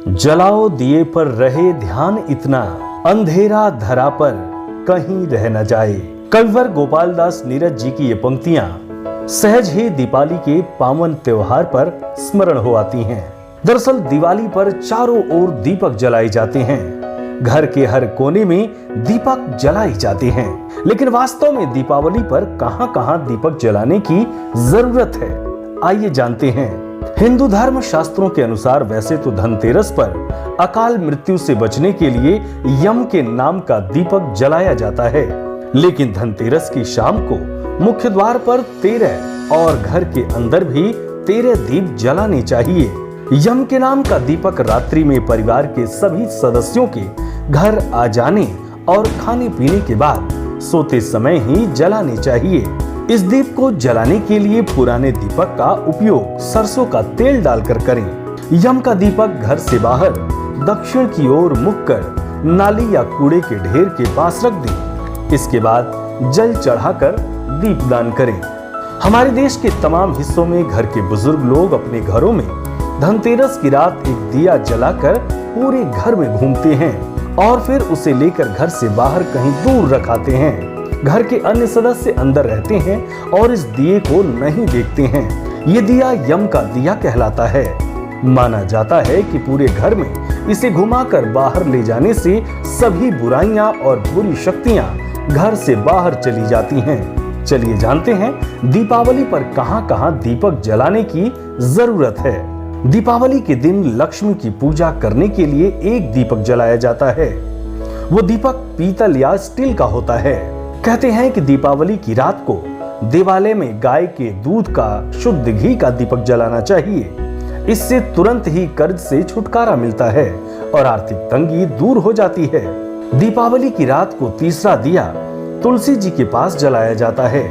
जलाओ दिए पर रहे ध्यान इतना, अंधेरा धरा पर कहीं रह न जाए। कविवर गोपाल दास नीरज जी की ये पंक्तियां सहज ही दीपावली के पावन त्योहार पर स्मरण हो आती हैं। दरअसल दिवाली पर चारों ओर दीपक जलाए जाते हैं, घर के हर कोने में दीपक जलाए जाते हैं, लेकिन वास्तव में दीपावली पर कहां-कहां दीपक जलाने की जरूरत है, आइए जानते हैं। हिंदू धर्म शास्त्रों के अनुसार वैसे तो धनतेरस पर अकाल मृत्यु से बचने के लिए यम के नाम का दीपक जलाया जाता है, लेकिन धनतेरस की शाम को मुख्य द्वार पर 13 और घर के अंदर भी 13 दीप जलाने चाहिए। यम के नाम का दीपक रात्रि में परिवार के सभी सदस्यों के घर आ जाने और खाने पीने के बाद सोते समय ही जलाने चाहिए। इस दीप को जलाने के लिए पुराने दीपक का उपयोग सरसों का तेल डालकर करें। यम का दीपक घर से बाहर दक्षिण की ओर मुख कर नाली या कूड़े के ढेर के पास रख दें। इसके बाद जल चढ़ाकर दीपदान करें। हमारे देश के तमाम हिस्सों में घर के बुजुर्ग लोग अपने घरों में धनतेरस की रात एक दिया जलाकर पूरे घर में घूमते हैं और फिर उसे लेकर घर से बाहर कहीं दूर रखाते हैं। घर के अन्य सदस्य अंदर रहते हैं और इस दिए को नहीं देखते हैं। ये दिया यम का दिया कहलाता है। माना जाता है कि पूरे घर में इसे घुमाकर बाहर ले जाने से सभी बुराइयां और बुरी शक्तियां घर से बाहर चली जाती हैं। चलिए जानते हैं दीपावली पर कहां-कहां दीपक जलाने की जरूरत है। दीपावली के दिन लक्ष्मी की पूजा करने के लिए एक दीपक जलाया जाता है। वो दीपक पीतल या स्टील का होता है। कहते हैं कि दीपावली की रात को देवालय में गाय के दूध का शुद्ध घी का दीपक जलाना चाहिए। इससे तुरंत ही कर्ज से छुटकारा मिलता है और आर्थिक तंगी दूर हो जाती है। दीपावली की रात को तीसरा दिया तुलसी जी के पास जलाया जाता है।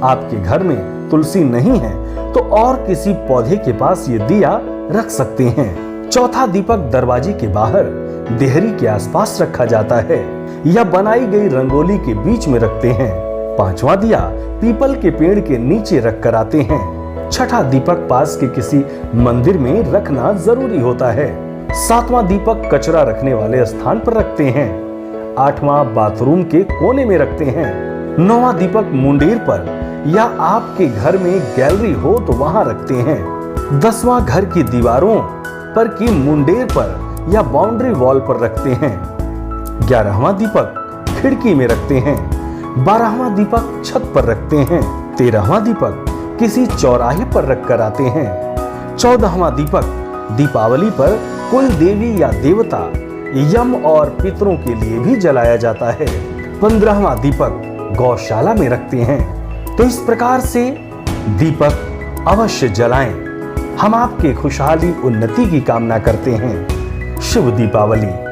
आपके घर में तुलसी नहीं है तो और किसी पौधे के पास ये दिया रख सकते हैं। चौथा दीपक दरवाजे के बाहर देहरी के आसपास रखा जाता है या बनाई गई रंगोली के बीच में रखते हैं। पांचवा दिया पीपल के पेड़ के नीचे रख कर आते हैं। छठा दीपक पास के किसी मंदिर में रखना जरूरी होता है। सातवां दीपक कचरा रखने वाले स्थान पर रखते हैं। आठवां बाथरूम के कोने में रखते हैं। नौवां दीपक मुंडेर पर या आपके घर में गैलरी हो तो वहां रखते हैं। 10वां घर की दीवारों पर की मुंडेर पर या बाउंड्री वॉल पर रखते हैं। 11वां दीपक खिड़की में रखते हैं। 12वां दीपक छत पर रखते हैं। 13वां दीपक किसी चौराहे पर रख कर आते हैं। 14वां दीपक दीपावली पर कुल देवी या देवता यम और पितरों के लिए भी जलाया जाता है। 15वां दीपक गौशाला में रखते हैं। तो इस प्रकार से दीपक अवश्य जलाएं। हम आपके खुशहाली उन्नति की कामना करते हैं। शुभ दीपावली।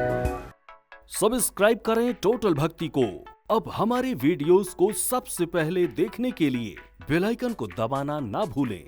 सब्सक्राइब करें टोटल भक्ति को। अब हमारे वीडियोस को सबसे पहले देखने के लिए बेल आइकन को दबाना ना भूलें।